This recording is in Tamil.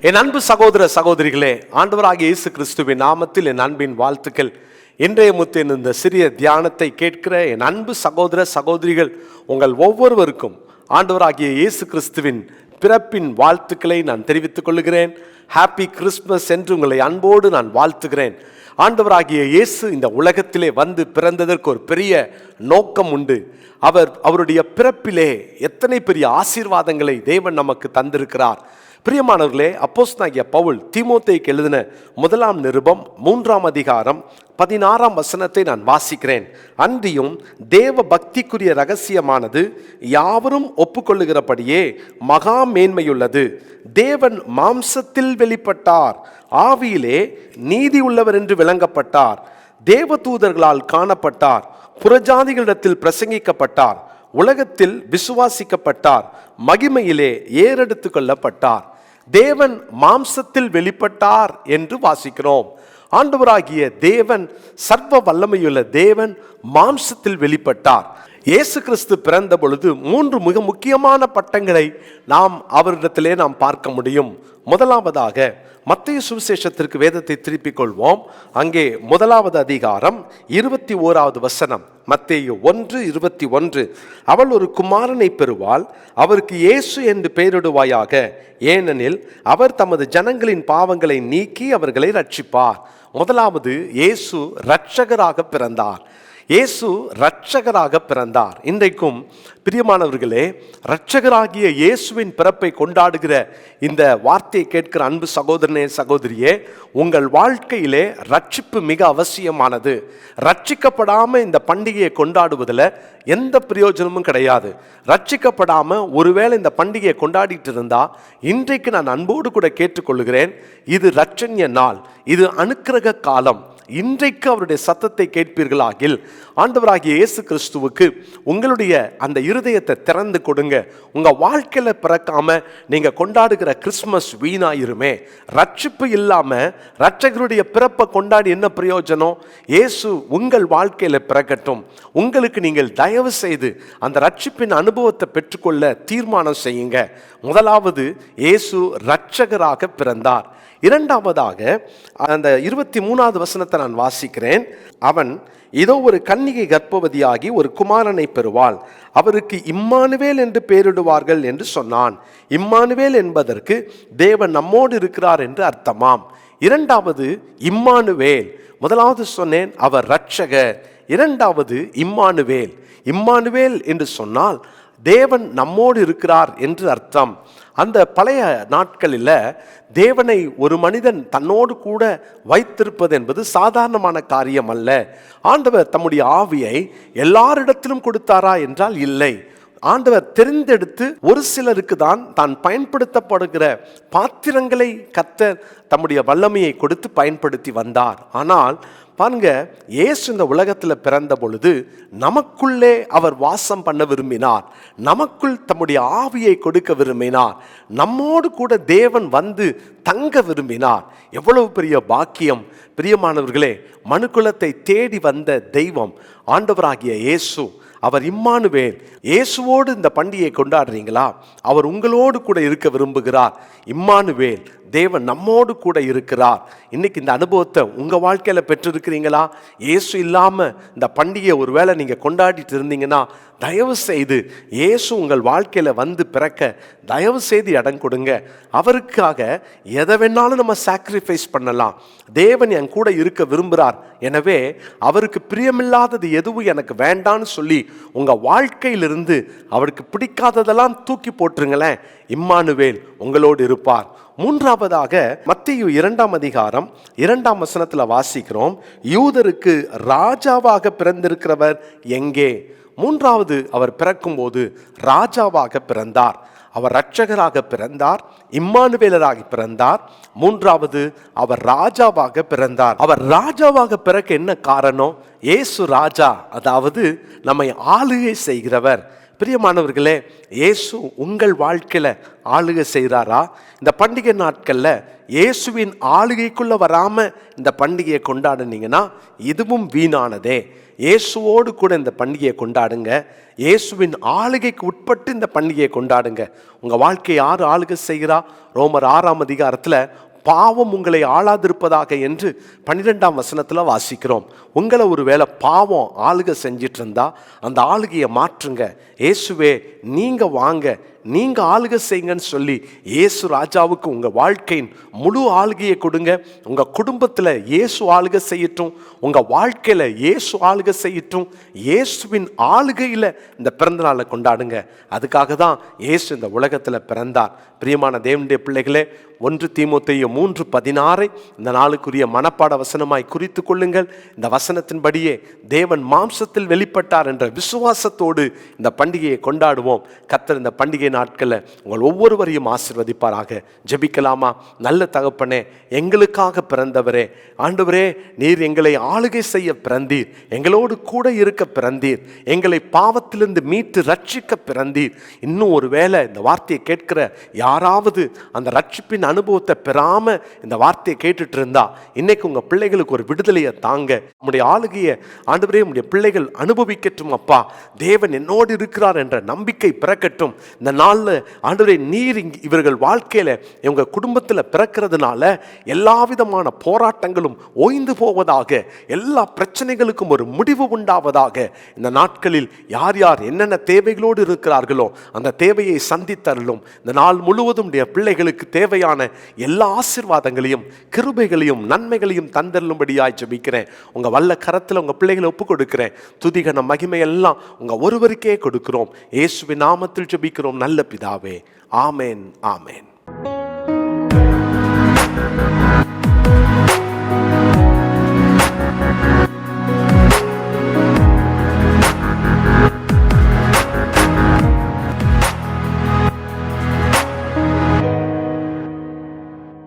என் அன்பு சகோதர சகோதரிகளே, ஆண்டவராகிய இயேசு கிறிஸ்துவின் நாமத்தில் என் அன்பின் வாழ்த்துக்கள். இன்றைய முத்தின் இந்த சிறிய தியானத்தை கேட்கிற என் அன்பு சகோதர சகோதரிகள் உங்கள் ஒவ்வொருவருக்கும் ஆண்டவராகிய இயேசு கிறிஸ்துவின் பிறப்பின் வாழ்த்துக்களை நான் தெரிவித்துக் கொள்கிறேன். ஹாப்பி கிறிஸ்மஸ் என்று உங்களை அன்போடு நான் வாழ்த்துகிறேன். ஆண்டவராகிய இயேசு இந்த உலகத்திலே வந்து பிறந்ததற்கு ஒரு பெரிய நோக்கம் உண்டு. அவருடைய பிறப்பிலே எத்தனை பெரிய ஆசீர்வாதங்களை தேவன் நமக்கு தந்திருக்கிறார். பிரியமானவர்களே, அப்போஸ்தலனாகிய பவுல் தீமோத்தேயுக்கு எழுதின 1 நிருபம் 3 அதிகாரம் 16 நான் வாசிக்கிறேன். அன்றியும் தேவ பக்திக்குரிய ரகசியமானது யாவரும் ஒப்புக்கொள்ளுகிறபடியே மகா மேன்மையுள்ளது. தேவன் மாம்சத்தில் வெளிப்பட்டார், ஆவியிலே நீதி உள்ளவர் என்று விளங்கப்பட்டார், தேவதூதர்களால் காணப்பட்டார், புறஜாதிகளிடத்தில் பிரசங்கிக்கப்பட்டார், உலகத்தில் விசுவாசிக்கப்பட்டார், மகிமையிலே ஏறெடுத்து கொள்ளப்பட்டார். தேவன் மாம்சத்தில் வெளிப்பட்டார் என்று வாசிக்கிறோம். ஆண்டவராகிய தேவன், சர்வ வல்லமையுள்ள தேவன் மாம்சத்தில் வெளிப்பட்டார். இயேசு கிறிஸ்து பிறந்த பொழுது 3 மிக முக்கியமான பட்டங்களை அவரிடத்திலே நாம் பார்க்க முடியும். முதலாவதாக மத்தேயு சுவிசேஷத்திற்கு வேதத்தை திருப்பிக் கொள்வோம். அங்கே 1 அதிகாரம் 21 மத்தேயு 1:21, அவள் ஒரு குமாரனை பெறுவாள், அவருக்கு இயேசு என்று பெயரிடுவாயாக, ஏனெனில் அவர் தமது ஜனங்களின் பாவங்களை நீக்கி அவர்களை ரட்சிப்பார். முதலாவது, இயேசு இரட்சகராக பிறந்தார். இயேசு இரட்சகராக பிறந்தார். இன்றைக்கும் பிரியமானவர்களே, இரட்சகராகிய இயேசுவின் பிறப்பை கொண்டாடுகிற இந்த வார்த்தையை கேட்கிற அன்பு சகோதரனே சகோதரியே, உங்கள் வாழ்க்கையிலே ரட்சிப்பு மிக அவசியமானது. ரட்சிக்கப்படாமல் இந்த பண்டிகையை கொண்டாடுவதில் எந்த பிரயோஜனமும் கிடையாது. ரட்சிக்கப்படாமல் ஒருவேளை இந்த பண்டிகையை கொண்டாடிட்டு இருந்தா, இன்றைக்கு நான் அன்போடு கூட கேட்டுக்கொள்கிறேன், இது இரட்சண்ய நாள், இது அனுக்கிரக காலம். இன்றைக்கு அவருடைய சத்தத்தை கேட்பீர்களாகில் ஆண்டவராகிய இயேசு கிறிஸ்துவுக்கு உங்களுடைய அந்த இருதயத்தை திறந்து கொடுங்க. உங்க வாழ்க்கையில பிறக்காம நீங்க கொண்டாடுகிற கிறிஸ்மஸ் வீணாயிருமே. ரட்சிப்பு இல்லாம இரட்சகருடைய பிறப்பை கொண்டாடி என்ன பிரயோஜனம்? இயேசு உங்கள் வாழ்க்கையில பிறக்கட்டும். உங்களுக்கு நீங்கள் தயவு செய்து அந்த ரட்சிப்பின் அனுபவத்தை பெற்றுக்கொள்ள தீர்மானம் செய்யுங்க. முதலாவது, இயேசு இரட்சகராக பிறந்தார். இரண்டாவதாக அந்த 23 நான் வாசிக்கிறேன். அவன் இதோ ஒரு கன்னிகை கர்ப்பவதியாகி ஒரு குமாரனை பெறுவாள், அவருக்கு இம்மானுவேல் என்று பெயரிடுவார்கள் என்று சொன்னான். இம்மானுவேல் என்பதற்கு தேவன் நம்மோடு இருக்கிறார் என்று அர்த்தமாம். இரண்டாவது இம்மானுவேல். முதலாவது சொன்னேன் அவர் இரட்சகர், இரண்டாவது இம்மானுவேல். இம்மானுவேல் என்று சொன்னால் தேவன் நம்மோடு இருக்கிறார் என்று அர்த்தம். அந்த பழைய நாட்களில் தேவனை ஒரு மனிதன் தன்னோடு கூட வைத்திருப்பது என்பது சாதாரணமான காரியம் அல்ல. ஆண்டவர் தம்முடைய ஆவியை எல்லாரிடத்திலும் கொடுத்தாரா என்றால் இல்லை. ஆண்டவர் தெரிந்தெடுத்து ஒரு சிலருக்கு தான் பயன்படுத்தப்படுகிற பாத்திரங்களை கர்த்தர் தம்முடைய வல்லமையை கொடுத்து பயன்படுத்தி வந்தார். ஆனால் பாருங்க, இயேசு இந்த உலகத்தில் பிறந்த பொழுது நமக்குள்ளே அவர் வாசம் பண்ண விரும்பினார். நமக்குள் தம்முடைய ஆவியை கொடுக்க விரும்பினார். நம்மோடு கூட தேவன் வந்து தங்க விரும்பினார். எவ்வளவு பெரிய பாக்கியம்! பிரியமானவர்களே, மனுக்குலத்தை தேடி வந்த தெய்வம் ஆண்டவராகிய இயேசு, அவர் இம்மானுவேல். இயேசுவோடு இந்த பண்டிகையை கொண்டாடுறீங்களா? அவர் உங்களோடு கூட இருக்க விரும்புகிறார். இம்மானுவேல், தேவன் நம்மோடு கூட இருக்கிறார். இன்னைக்கு இந்த அனுபவத்தை உங்க வாழ்க்கையில பெற்றிருக்கிறீங்களா? இயேசு இல்லாம இந்த பண்டிகையை ஒருவேளை நீங்க கொண்டாடிட்டு இருந்தீங்கன்னா, தயவு செய்து இயேசு உங்கள் வாழ்க்கையில வந்து பிறக்க தயவு செய்து இடம் கொடுங்க. அவருக்காக எதை வேணாலும் நம்ம சாக்ரிஃபைஸ் பண்ணலாம். தேவன் என் கூட இருக்க விரும்புகிறார், எனவே அவருக்கு பிரியமில்லாதது எதுவும் எனக்கு வேண்டான்னு சொல்லி உங்க வாழ்க்கையிலிருந்து அவருக்கு பிடிக்காததெல்லாம் தூக்கி போட்டுருங்களேன். இம்மானுவேல் உங்களோடு இருப்பார். மூன்றாவதாக மத்தேயு 2 அதிகாரம் 2 வாசிக்கிறோம். யூதருக்கு ராஜாவாக பிறந்திருக்கிறவர் எங்கே? மூன்றாவது, அவர் பிறக்கும்போது ராஜாவாக பிறந்தார். அவர் இரட்சகராக பிறந்தார், இம்மானுவேலராக பிறந்தார். மூன்றாவது, அவர் ராஜாவாக பிறந்தார். அவர் ராஜாவாக பிறக்க என்ன காரணம்? இயேசு ராஜா, அதாவது நம்மை ஆளுகை செய்கிறவர். பிரியமானவர்களே, இயேசு உங்கள் வாழ்க்கையில ஆளுகை செய்கிறாரா? இந்த பண்டிகை நாட்கள்ல இயேசுவின் ஆளுகைக்குள்ள வராம இந்த பண்டிகையை கொண்டாடுனீங்கன்னா இதுவும் வீணானதே. இயேசுவோடு கூட இந்த பண்டிகையை கொண்டாடுங்க. இயேசுவின் ஆளுகைக்கு உட்பட்டு இந்த பண்டிகையை கொண்டாடுங்க. உங்கள் வாழ்க்கையை யார் ஆளுகை செய்கிறா? ரோமர் 6ஆம் அதிகாரத்தில் பாவம் உங்களை ஆளாதிருப்பதாக என்று 12ஆம் வசனத்தில் வாசிக்கிறோம். உங்களை ஒரு வேளை பாவம் ஆளுகை செஞ்சிட்டு இருந்தா அந்த ஆளுகையை மாற்றுங்க. இயேசுவே நீங்க வாங்க, நீங்க ஆளுகை செய்யுங்கன்னு சொல்லி இயேசு ராஜாவுக்கு உங்க வாழ்க்கையின் முழு ஆளுகையை கொடுங்க. உங்க குடும்பத்தில் இயேசு ஆளுகை செய்யட்டும், உங்க வாழ்க்கையில இயேசு ஆளுகை செய்யட்டும். இயேசுவின் ஆளுகையில் இந்த பிறந்த நாளை கொண்டாடுங்க. அதுக்காக தான் இயேசு இந்த உலகத்தில் பிறந்தார். பிரியமான தேவனுடைய பிள்ளைகளே, 1 தீமோத்தேயு 3:16 இந்த நாளுக்குரிய மனப்பாட வசனமாய் குறித்து கொள்ளுங்கள். இந்த வசனத்தின்படியே தேவன் மாம்சத்தில் வெளிப்பட்டார் என்ற விசுவாசத்தோடு இந்த பண்டிகையை கொண்டாடுவோம். கர்த்தர் இந்த பண்டிகை நாட்களில் உங்கள் ஒவ்வொருவரையும் ஆசீர்வதிப்பாராக. ஜெபிக்கலாமா? நல்ல தகப்பனே, எங்களுக்காக பிறந்தவரே, ஆண்டவரே, நீர் எங்களை ஆளுகை செய்ய பிறந்தீர், எங்களோடு கூட இருக்க பிறந்தீர், எங்களை பாவத்திலிருந்து மீட்டு ரட்சிக்க பிறந்தீர். இன்னும் ஒரு வேளை இந்த வார்த்தையை கேட்கிற யாராவது அந்த ரட்சிப்பின் அனுபவத்தை பெறாம இந்த வார்த்தையை கேட்டுட்டு இருந்தா, இன்னைக்கு உங்க பிள்ளைகளுக்கு ஒரு விடுதலையை தாங்க. உங்களுடைய ஆளுகையை ஆண்டவரே உங்களுடைய பிள்ளைகள் அனுபவிக்கட்டும். அப்பா, தேவன் என்னோடு இருக்கிறார் என்ற நம்பிக்கை பிறக்கட்டும். இந்த நாளில் ஆண்டவரே, நீர் இவர்கள் வாழ்க்கையில இவங்க குடும்பத்தில் பிறக்கிறதுனால எல்லா விதமான போராட்டங்களும் ஓய்ந்து போவதாக, எல்லா பிரச்சனைகளுக்கும் ஒரு முடிவு உண்டாவதாக. இந்த நாட்களில் யார் யார் என்னென்ன தேவைகளோடு இருக்கிறார்களோ அந்த தேவையை சந்தித்தருளும். இந்த நாள் முழுவதும் பிள்ளைகளுக்கு தேவையான எல்லா ஆசீர்வாதங்களையும் கிருபைகளையும் நன்மைகளையும் தந்தருளும்படியாய் ஜெபிக்கிறேன். உங்க வல்ல கரத்தில் உங்க பிள்ளைகளை ஒப்பு கொடுக்கிறேன். துதிகன மகிமை எல்லாம் உங்க ஒருவருக்கே கொடுக்கிறோம். இயேசுவின் நாமத்தில் ஜெபிக்கிறோம் நல்ல பிதாவே. ஆமேன், ஆமேன்.